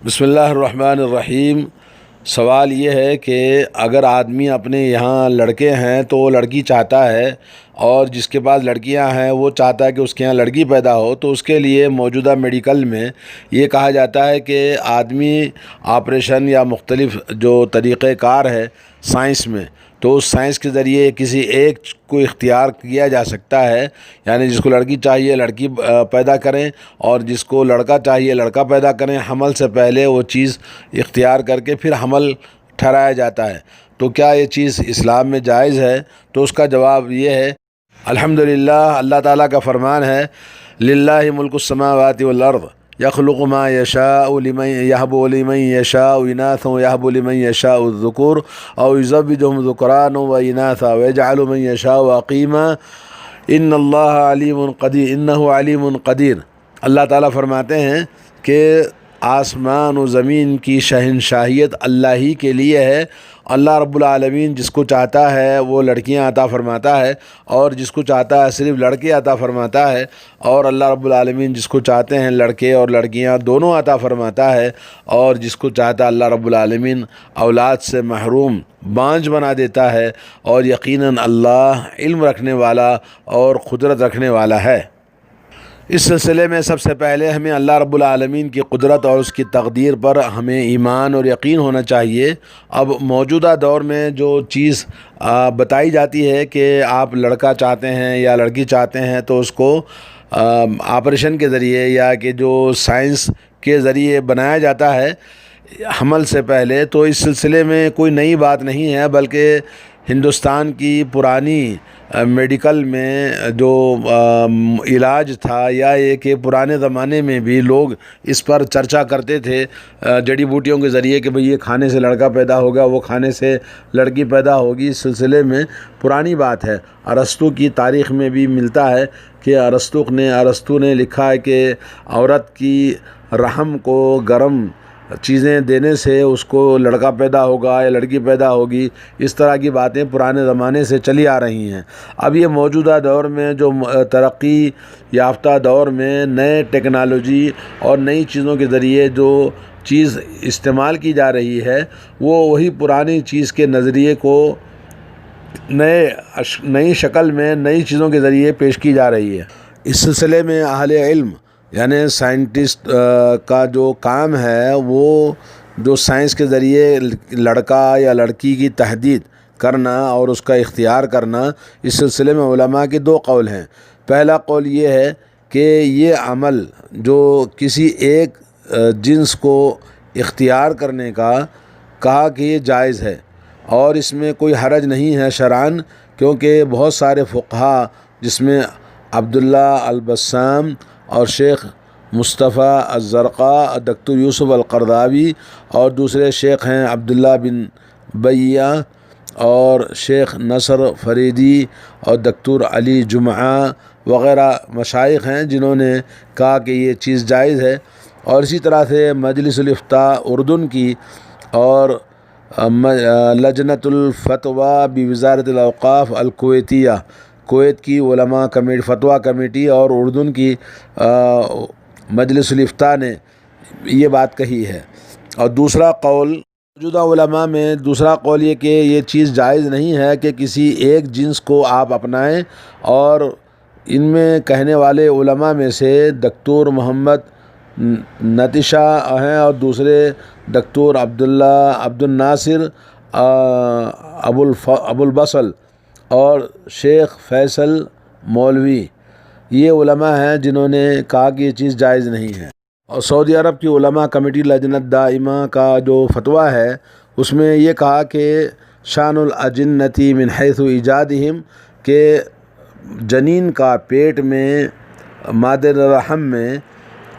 بسم اللہ الرحمن الرحیم۔ سوال یہ ہے کہ اگر آدمی اپنے یہاں لڑکے ہیں تو وہ لڑکی چاہتا ہے، اور جس کے پاس لڑکیاں ہیں وہ چاہتا ہے کہ اس کے یہاں لڑکی پیدا ہو، تو اس کے لیے موجودہ میڈیکل میں یہ کہا جاتا ہے کہ آدمی آپریشن یا مختلف جو طریقۂ کار ہے سائنس میں، تو اس سائنس کے ذریعے کسی ایک کو اختیار کیا جا سکتا ہے، یعنی جس کو لڑکی چاہیے لڑکی پیدا کریں، اور جس کو لڑکا چاہیے لڑکا پیدا کریں۔ حمل سے پہلے وہ چیز اختیار کر کے پھر حمل ٹھہرایا جاتا ہے۔ تو کیا یہ چیز اسلام میں جائز ہے؟ تو اس کا جواب یہ ہے، الحمدللہ، اللہ تعالیٰ کا فرمان ہے، للہ ملک السماوات والارض یخلق ما یشاء لمن یہب لمن یشاء اناثا ویہب لمن یشاء الذکور او یزوجہم ذکرانا واناثا ویجعل من یشاء عقیما ان اللہ علیم قدیر انہ علیم قدیر۔ اللہ تعالیٰ فرماتے ہیں کہ آسمان و زمین کی شہنشاہیت اللہ ہی کے لیے ہے۔ اللہ رب العالمین جس کو چاہتا ہے وہ لڑکیاں عطا فرماتا ہے، اور جس کو چاہتا ہے صرف لڑکے عطا فرماتا ہے، اور اللہ رب العالمین جس کو چاہتے ہیں لڑکے اور لڑکیاں دونوں عطا فرماتا ہے، اور جس کو چاہتا ہے اللہ رب العالمین اولاد سے محروم بانجھ بنا دیتا ہے، اور یقیناً اللہ علم رکھنے والا اور قدرت رکھنے والا ہے۔ اس سلسلے میں سب سے پہلے ہمیں اللہ رب العالمین کی قدرت اور اس کی تقدیر پر ہمیں ایمان اور یقین ہونا چاہیے۔ اب موجودہ دور میں جو چیز بتائی جاتی ہے کہ آپ لڑکا چاہتے ہیں یا لڑکی چاہتے ہیں، تو اس کو آپریشن کے ذریعے یا کہ جو سائنس کے ذریعے بنایا جاتا ہے حمل سے پہلے، تو اس سلسلے میں کوئی نئی بات نہیں ہے، بلکہ ہندوستان کی پرانی میڈیکل میں جو علاج تھا، یا یہ کہ پرانے زمانے میں بھی لوگ اس پر چرچا کرتے تھے جڑی بوٹیوں کے ذریعے کہ بھئی یہ کھانے سے لڑکا پیدا ہوگا، وہ کھانے سے لڑکی پیدا ہوگی۔ اس سلسلے میں پرانی بات ہے، ارسطو کی تاریخ میں بھی ملتا ہے کہ ارسطو نے لکھا ہے کہ عورت کی رحم کو گرم چیزیں دینے سے اس کو لڑکا پیدا ہوگا یا لڑکی پیدا ہوگی۔ اس طرح کی باتیں پرانے زمانے سے چلی آ رہی ہیں۔ اب یہ موجودہ دور میں جو ترقی یافتہ دور میں نئے ٹیکنالوجی اور نئی چیزوں کے ذریعے جو چیز استعمال کی جا رہی ہے، وہ وہی پرانی چیز کے نظریے کو نئی شکل میں نئی چیزوں کے ذریعے پیش کی جا رہی ہے۔ اس سلسلے میں اہل علم یعنی سائنٹسٹ کا جو کام ہے، وہ جو سائنس کے ذریعے لڑکا یا لڑکی کی تحدید کرنا اور اس کا اختیار کرنا، اس سلسلے میں علماء کے دو قول ہیں۔ پہلا قول یہ ہے کہ یہ عمل جو کسی ایک جنس کو اختیار کرنے کا کہا کہ یہ جائز ہے، اور اس میں کوئی حرج نہیں ہے شرعاً، کیونکہ بہت سارے فقہا جس میں عبداللہ البسام اور شیخ مصطفیٰ الزرقاء، ڈاکٹر یوسف القرضاوی، اور دوسرے شیخ ہیں عبداللہ بن بیہ اور شیخ نصر فریدی اور ڈاکٹر علی جمعہ وغیرہ مشائخ ہیں جنہوں نے کہا کہ یہ چیز جائز ہے۔ اور اسی طرح سے مجلس الافتاء اردن کی اور لجنۃ الفتویٰ بوزارت الاوقاف الکویتیہ، کویت کی علماء کمیٹی فتویٰ کمیٹی اور اردن کی مجلس الافتاء نے یہ بات کہی ہے۔ اور دوسرا قول موجودہ علماء میں دوسرا قول یہ کہ یہ چیز جائز نہیں ہے کہ کسی ایک جنس کو آپ اپنائیں، اور ان میں کہنے والے علماء میں سے ڈاکٹر محمد نتیشہ ہیں، اور دوسرے ڈاکٹر عبد الناصر ابو البصل اور شیخ فیصل مولوی، یہ علماء ہیں جنہوں نے کہا کہ یہ چیز جائز نہیں ہے۔ اور سعودی عرب کی علماء کمیٹی لجنت دائمہ کا جو فتویٰ ہے، اس میں یہ کہا کہ شان الاجنتی من حیث ایجادہم، کہ جنین کا پیٹ میں مادر رحم میں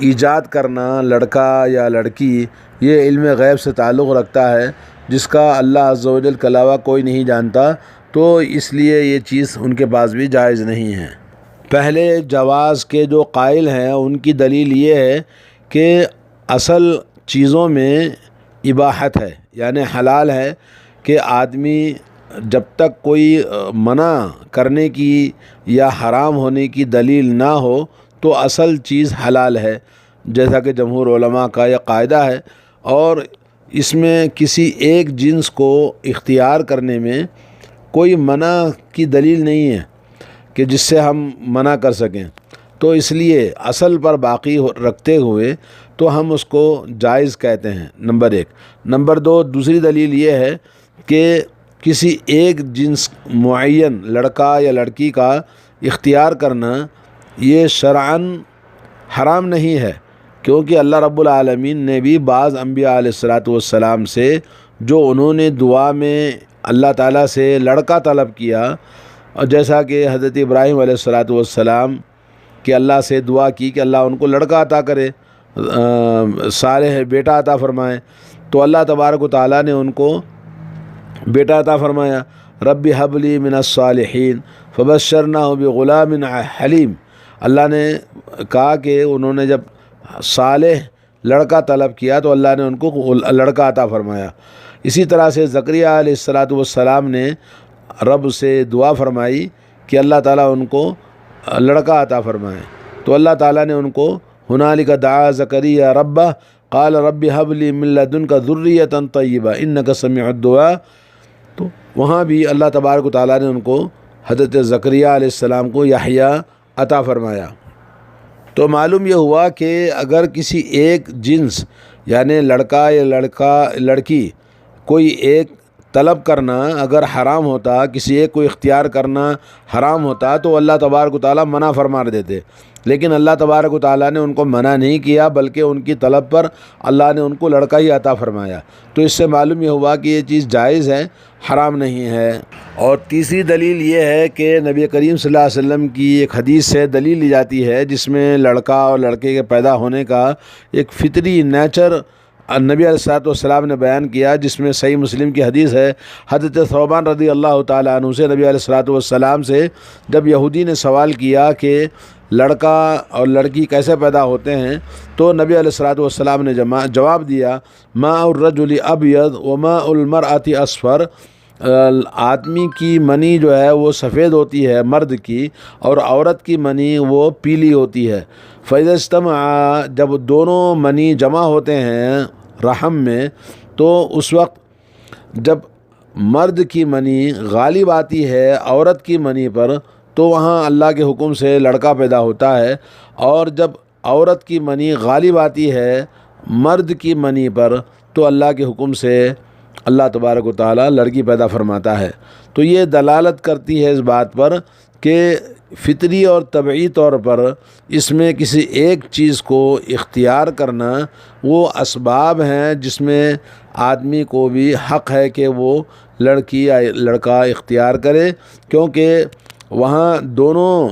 ایجاد کرنا لڑکا یا لڑکی، یہ علم غیب سے تعلق رکھتا ہے جس کا اللہ عز و جل کے علاوہ کوئی نہیں جانتا، تو اس لیے یہ چیز ان کے پاس بھی جائز نہیں ہے۔ پہلے جواز کے جو قائل ہیں ان کی دلیل یہ ہے کہ اصل چیزوں میں اباحت ہے، یعنی حلال ہے، کہ آدمی جب تک کوئی منع کرنے کی یا حرام ہونے کی دلیل نہ ہو تو اصل چیز حلال ہے، جیسا کہ جمہور علماء کا یہ قاعدہ ہے۔ اور اس میں کسی ایک جنس کو اختیار کرنے میں کوئی منع کی دلیل نہیں ہے کہ جس سے ہم منع کر سکیں، تو اس لیے اصل پر باقی رکھتے ہوئے تو ہم اس کو جائز کہتے ہیں، نمبر 1۔ نمبر 2، دوسری دلیل یہ ہے کہ کسی ایک جنس معین لڑکا یا لڑکی کا اختیار کرنا یہ شرعاً حرام نہیں ہے، کیونکہ اللہ رب العالمین نے بھی بعض انبیاء علیہ السلام سے جو انہوں نے دعا میں اللہ تعالیٰ سے لڑکا طلب کیا، اور جیسا کہ حضرت ابراہیم علیہ السلام کہ اللہ سے دعا کی کہ اللہ ان کو لڑکا عطا کرے، صالح بیٹا عطا فرمائے، تو اللہ تبارک و تعالیٰ نے ان کو بیٹا عطا فرمایا۔ رب حب لی من الصالحین فبشرناہ بغلام حلیم، اللہ نے کہا کہ انہوں نے جب صالح لڑکا طلب کیا تو اللہ نے ان کو لڑکا عطا فرمایا۔ اسی طرح سے زکریہ علیہ السلام نے رب سے دعا فرمائی کہ اللہ تعالیٰ ان کو لڑکا عطا فرمائے، تو اللہ تعالیٰ نے ان کو ہنالک دعا زکریہ ربہ قال رب حب لی من لدنک ذریۃ طیبہ انک سمیع الدعاء، تو وہاں بھی اللہ تبارک و تعالیٰ نے ان کو حضرت زکریہ علیہ السلام کو یحییٰ عطا فرمایا۔ تو معلوم یہ ہوا کہ اگر کسی ایک جنس یعنی لڑکا یا لڑکی کوئی ایک طلب کرنا اگر حرام ہوتا، کسی ایک کو اختیار کرنا حرام ہوتا، تو اللہ تبارک و تعالیٰ منع فرما دیتے، لیکن اللہ تبارک و تعالیٰ نے ان کو منع نہیں کیا، بلکہ ان کی طلب پر اللہ نے ان کو لڑکا ہی عطا فرمایا۔ تو اس سے معلوم یہ ہوا کہ یہ چیز جائز ہے، حرام نہیں ہے۔ اور تیسری دلیل یہ ہے کہ نبی کریم صلی اللہ علیہ وسلم کی ایک حدیث سے دلیل لی جاتی ہے جس میں لڑکا اور لڑکے کے پیدا ہونے کا ایک فطری نیچر نبی علیہ السلام نے بیان کیا، جس میں صحیح مسلم کی حدیث ہے، حضرت ثوبان رضی اللہ تعالیٰ عنہ سے نبی علیہ السلام سے جب یہودی نے سوال کیا کہ لڑکا اور لڑکی کیسے پیدا ہوتے ہیں، تو نبی علیہ السلام نے جواب دیا ماء الرجل ابیض وماء المرأة اصفر، آدمی کی منی جو ہے وہ سفید ہوتی ہے مرد کی، اور عورت کی منی وہ پیلی ہوتی ہے۔ فَإِذَا اجْتَمَعَا، جب دونوں منی جمع ہوتے ہیں رحم میں، تو اس وقت جب مرد کی منی غالب آتی ہے عورت کی منی پر تو وہاں اللہ کے حکم سے لڑکا پیدا ہوتا ہے، اور جب عورت کی منی غالب آتی ہے مرد کی منی پر تو اللہ کے حکم سے اللہ تبارک و تعالیٰ لڑکی پیدا فرماتا ہے۔ تو یہ دلالت کرتی ہے اس بات پر کہ فطری اور طبعی طور پر اس میں کسی ایک چیز کو اختیار کرنا وہ اسباب ہیں جس میں آدمی کو بھی حق ہے کہ وہ لڑکی یا لڑکا اختیار کرے، کیونکہ وہاں دونوں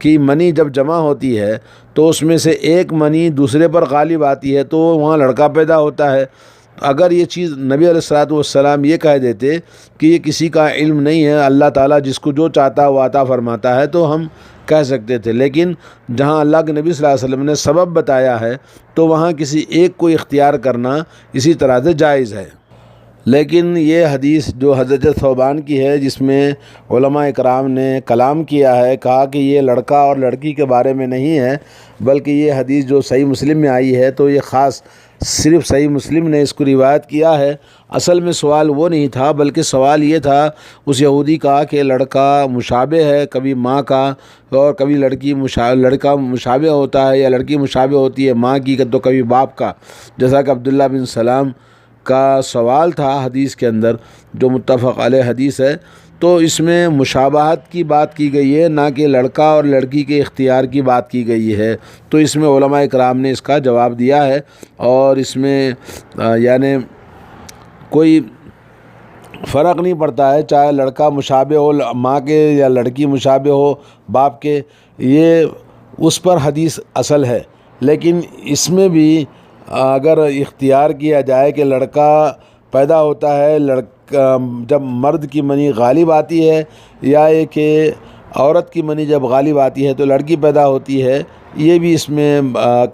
کی منی جب جمع ہوتی ہے تو اس میں سے ایک منی دوسرے پر غالب آتی ہے تو وہاں لڑکا پیدا ہوتا ہے۔ اگر یہ چیز نبی علیہ السلام یہ کہہ دیتے کہ یہ کسی کا علم نہیں ہے، اللہ تعالیٰ جس کو جو چاہتا ہے وہ عطا فرماتا ہے، تو ہم کہہ سکتے تھے، لیکن جہاں اللہ کے نبی صلی اللہ علیہ وسلم نے سبب بتایا ہے تو وہاں کسی ایک کو اختیار کرنا اسی طرح سے جائز ہے۔ لیکن یہ حدیث جو حضرت ثوبان کی ہے، جس میں علماء اکرام نے کلام کیا ہے، کہا کہ یہ لڑکا اور لڑکی کے بارے میں نہیں ہے، بلکہ یہ حدیث جو صحیح مسلم میں آئی ہے تو یہ خاص صرف صحیح مسلم نے اس کو روایت کیا ہے۔ اصل میں سوال وہ نہیں تھا، بلکہ سوال یہ تھا اس یہودی کا کہ لڑکا مشابہ ہے کبھی ماں کا اور کبھی لڑکا مشابہ ہوتا ہے یا لڑکی مشابہ ہوتی ہے ماں کی تو کبھی باپ کا، جیسا کہ عبداللہ بن سلام کا سوال تھا حدیث کے اندر جو متفق علیہ حدیث ہے۔ تو اس میں مشابہت کی بات کی گئی ہے، نہ کہ لڑکا اور لڑکی کے اختیار کی بات کی گئی ہے۔ تو اس میں علماء اکرام نے اس کا جواب دیا ہے، اور اس میں یعنی کوئی فرق نہیں پڑتا ہے، چاہے لڑکا مشابہ ہو ماں کے یا لڑکی مشابہ ہو باپ کے، یہ اس پر حدیث اصل ہے۔ لیکن اس میں بھی اگر اختیار کیا جائے کہ لڑکا پیدا ہوتا ہے جب مرد کی منی غالب آتی ہے، یا یہ کہ عورت کی منی جب غالب آتی ہے تو لڑکی پیدا ہوتی ہے، یہ بھی اس میں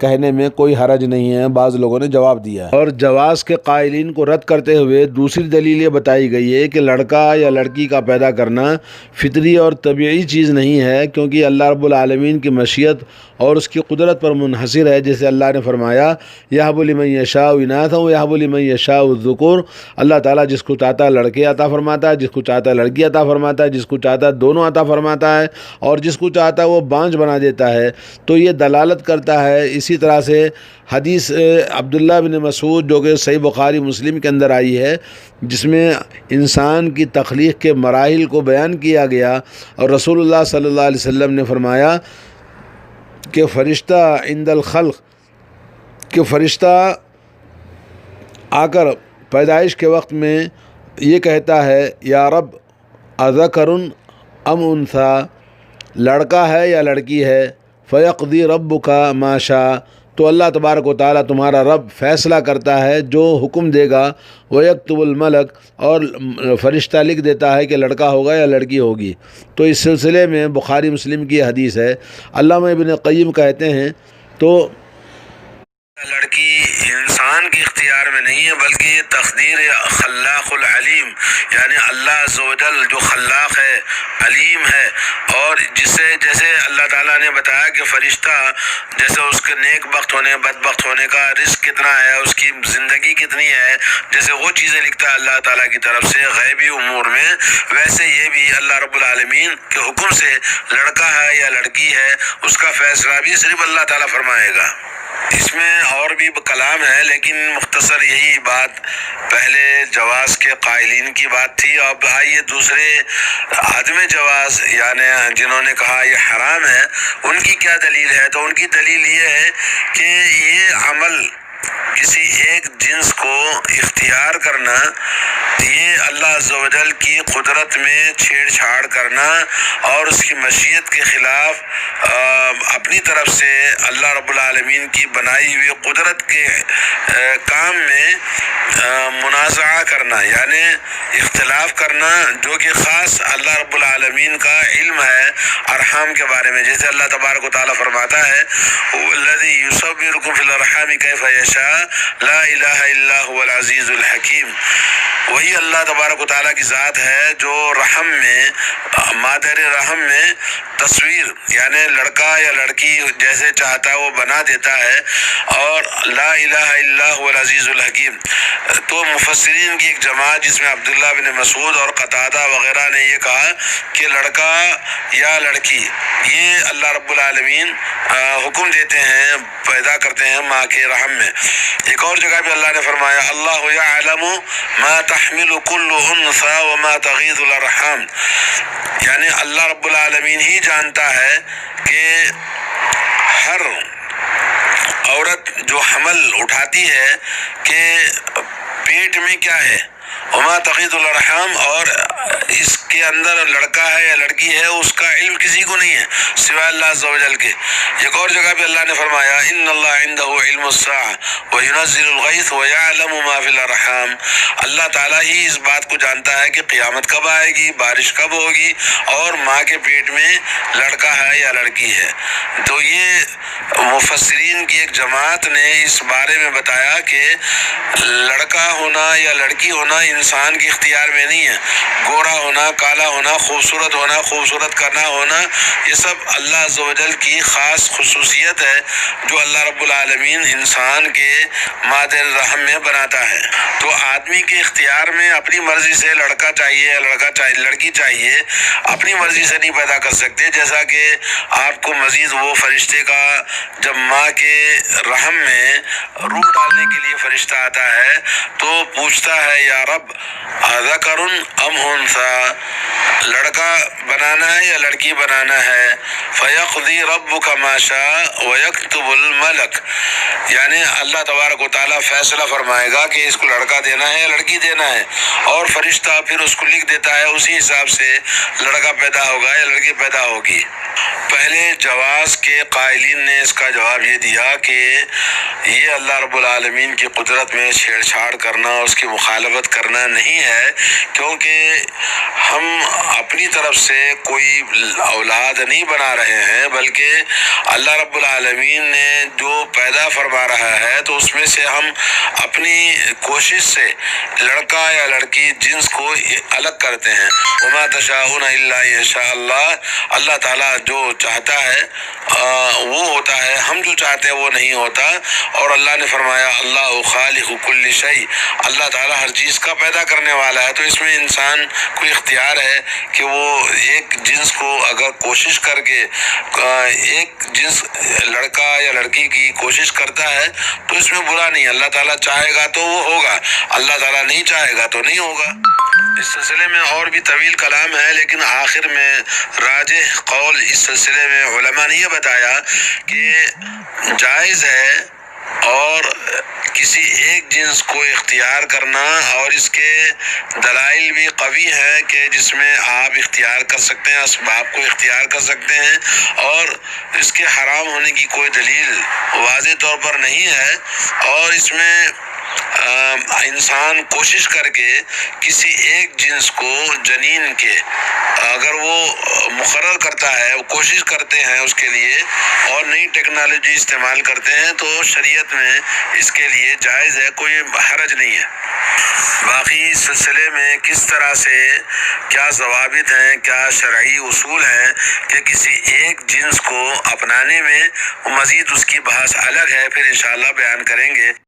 کہنے میں کوئی حرج نہیں ہے، بعض لوگوں نے جواب دیا ہے۔ اور جواز کے قائلین کو رد کرتے ہوئے دوسری دلیل یہ بتائی گئی ہے کہ لڑکا یا لڑکی کا پیدا کرنا فطری اور طبیعی چیز نہیں ہے، کیونکہ اللہ رب العالمین کی مشیت اور اس کی قدرت پر منحصر ہے۔ جیسے اللہ نے فرمایا یَهْبُ لِمَن يَشَاءُ إِنَاثًا وَيَهْبُ لِمَن يَشَاءُ الذُّكُورَ، اللہ تعالیٰ جس کو چاہتا ہے لڑکے عطا فرماتا ہے، جس کو چاہتا ہے لڑکی عطا فرماتا ہے، جس کو چاہتا ہے دونوں عطا فرماتا ہے، اور جس کو چاہتا ہے وہ بانجھ بنا دیتا ہے۔ تو یہ دلالت کرتا ہے۔ اسی طرح سے حدیث عبداللہ بن مسعود جو کہ صحیح بخاری مسلم کے اندر آئی ہے، جس میں انسان کی تخلیق کے مراحل کو بیان کیا گیا، اور رسول اللہ صلی اللہ علیہ وسلم نے فرمایا کہ فرشتہ عند الخلق، کہ فرشتہ آ کر پیدائش کے وقت میں یہ کہتا ہے یا رب اذکر ام انثی، لڑکا ہے یا لڑکی ہے، فیقضی ربک ما شاء، تو اللہ تبارک و تعالیٰ تمہارا رب فیصلہ کرتا ہے جو حکم دے گا، ویکتب الملک، اور فرشتہ لکھ دیتا ہے کہ لڑکا ہوگا یا لڑکی ہوگی۔ تو اس سلسلے میں بخاری مسلم کی حدیث ہے۔ علامہ ابن قیم کہتے ہیں تو لڑکی انسان کے اختیار میں نہیں ہے، بلکہ یہ تقدیر خلاق العلیم، یعنی اللہ عز و جل جو خلاق ہے، علیم ہے، اور جیسے اللہ تعالیٰ نے بتایا کہ فرشتہ جیسے اس کے نیک بخت ہونے بدبخت ہونے کا رزق کتنا ہے، اس کی زندگی کتنی ہے، جیسے وہ چیزیں لکھتا ہے اللہ تعالیٰ کی طرف سے غیبی امور میں، ویسے یہ بھی اللہ رب العالمین کے حکم سے لڑکا ہے یا لڑکی ہے اس کا فیصلہ بھی صرف اللہ تعالیٰ فرمائے گا۔ اس میں اور بھی کلام ہے، لیکن مختصر یہی بات پہلے جواز کے قائلین کی بات تھی۔ اب آئیے دوسرے عدم جواز، یعنی جنہوں نے کہا یہ حرام ہے، ان کی کیا دلیل ہے؟ تو ان کی دلیل یہ ہے کہ یہ عمل کسی ایک جنس کو اختیار کرنا، یہ اللہ عز و جل کی قدرت میں چھیڑ چھاڑ کرنا اور اس کی مشیت کے خلاف اپنی طرف سے اللہ رب العالمین کی بنائی ہوئی قدرت کے کام میں منازعہ کرنا، یعنی اختلاف کرنا، جو کہ خاص اللہ رب العالمین کا علم ہے ارحام کے بارے میں۔ جیسے اللہ تبارک و تعالیٰ فرماتا ہے الذی یصورکم فی الارحام کیف یشاء لا الہ الا هو العزیز الحکیم، وہی اللہ تبارک و تعالیٰ کی ذات ہے جو رحم میں، مادر رحم میں تصویر، یعنی لڑکا یا لڑکی جیسے چاہتا ہے وہ بنا دیتا ہے، اور لا الہ الا هو العزیز الحکیم۔ تو مفسرین کی ایک جماعت جس میں عبداللہ بن مسعود اور قتادہ وغیرہ نے یہ کہا کہ لڑکا یا لڑکی یہ اللہ رب العالمین حکم دیتے ہیں، پیدا کرتے ہیں ماں کے رحم میں۔ ایک اور جگہ پہ اللہ نے فرمایا اللہ یعلم ما تحمل کل انثی وما تغیض الارحام، یعنی اللہ رب العالمین ہی جانتا ہے کہ ہر عورت جو حمل اٹھاتی ہے کہ پیٹ میں کیا ہے، وما تغیض الارحام، اور اس کے اندر لڑکا ہے یا لڑکی ہے اس کا علم کسی کو نہیں ہے سوائے اللہ عز و جل کے۔ ایک اور جگہ پہ اللہ نے فرمایا ان اللہ عنده علم الساعة وينزل الغیث ويعلم ما في الارحام، اللہ تعالیٰ ہی اس بات کو جانتا ہے کہ قیامت کب آئے گی، بارش کب ہوگی، اور ماں کے پیٹ میں لڑکا ہے یا لڑکی ہے۔ تو یہ مفسرین کی ایک جماعت نے اس بارے میں بتایا کہ لڑکا ہونا یا لڑکی ہونا انسان کے اختیار میں نہیں ہے، گورا ہونا، کالا ہونا، خوبصورت ہونا، خوبصورت کرنا ہونا، یہ سب اللہ عز و جل کی خاص خصوصیت ہے جو اللہ رب العالمین انسان کے مادر رحم میں بناتا ہے۔ تو آدمی کے اختیار میں اپنی مرضی سے لڑکا چاہیے یا لڑکی چاہیے، اپنی مرضی سے نہیں پیدا کر سکتے۔ جیسا کہ آپ کو مزید وہ فرشتے کا جب ماں کے رحم میں روح ڈالنے کے لیے فرشتہ آتا ہے تو پوچھتا ہے یا رب اذکر ام انثی، لڑکا بنانا ہے یا لڑکی بنانا ہے، فیقضی ربک ما شاء ویکتب الملک، یعنی اللہ تبارک و تعالیٰ فیصلہ فرمائے گا کہ اس کو لڑکا دینا ہے یا لڑکی دینا ہے، اور فرشتہ پھر اس کو لکھ دیتا ہے، اسی حساب سے لڑکا پیدا ہوگا یا لڑکی پیدا ہوگی۔ پہلے جواز کے قائلین نے اس کا جواب یہ دیا کہ یہ اللہ رب العالمین کی قدرت میں چھیڑ چھاڑ کرنا، اس کی مخالفت کرنا کرنا نہیں ہے، کیونکہ ہم اپنی طرف سے کوئی اولاد نہیں بنا رہے ہیں، بلکہ اللہ رب العالمین نے جو پیدا فرما رہا ہے تو اس میں سے ہم اپنی کوشش سے لڑکا یا لڑکی جنس کو الگ کرتے ہیں۔ وما تشاءون الا ان شاء اللہ، اللہ تعالیٰ جو چاہتا ہے وہ ہوتا ہے، ہم جو چاہتے ہیں وہ نہیں ہوتا۔ اور اللہ نے فرمایا اللہ خالق کل شیء، اللہ تعالیٰ ہر چیز کا پیدا کرنے والا ہے، تو اس میں انسان کو اختیار ہے کہ وہ ایک جنس کو اگر کوشش کر کے ایک جنس لڑکا یا لڑکی کی کوشش کرتا ہے تو اس میں برا نہیں، اللہ تعالیٰ چاہے گا تو وہ ہوگا، اللہ تعالیٰ نہیں چاہے گا تو نہیں ہوگا۔ اس سلسلے میں اور بھی طویل کلام ہے، لیکن آخر میں راجح قول اس سلسلے میں علماء نے یہ بتایا کہ جائز ہے اور کسی ایک جنس کو اختیار کرنا، اور اس کے دلائل بھی قوی ہیں کہ جس میں آپ اختیار کر سکتے ہیں، اسباب کو اختیار کر سکتے ہیں، اور اس کے حرام ہونے کی کوئی دلیل واضح طور پر نہیں ہے۔ اور اس میں انسان کوشش کر کے کسی ایک جنس کو جنین کے اگر وہ مقرر کرتا ہے، کوشش کرتے ہیں اس کے لیے، اور نئی ٹیکنالوجی استعمال کرتے ہیں، تو شریعت میں اس کے لیے جائز ہے، کوئی حرج نہیں ہے۔ باقی اس سلسلے میں کس طرح سے کیا ضوابط ہیں، کیا شرعی اصول ہیں کہ کسی ایک جنس کو اپنانے میں، مزید اس کی بحث الگ ہے، پھر انشاءاللہ بیان کریں گے۔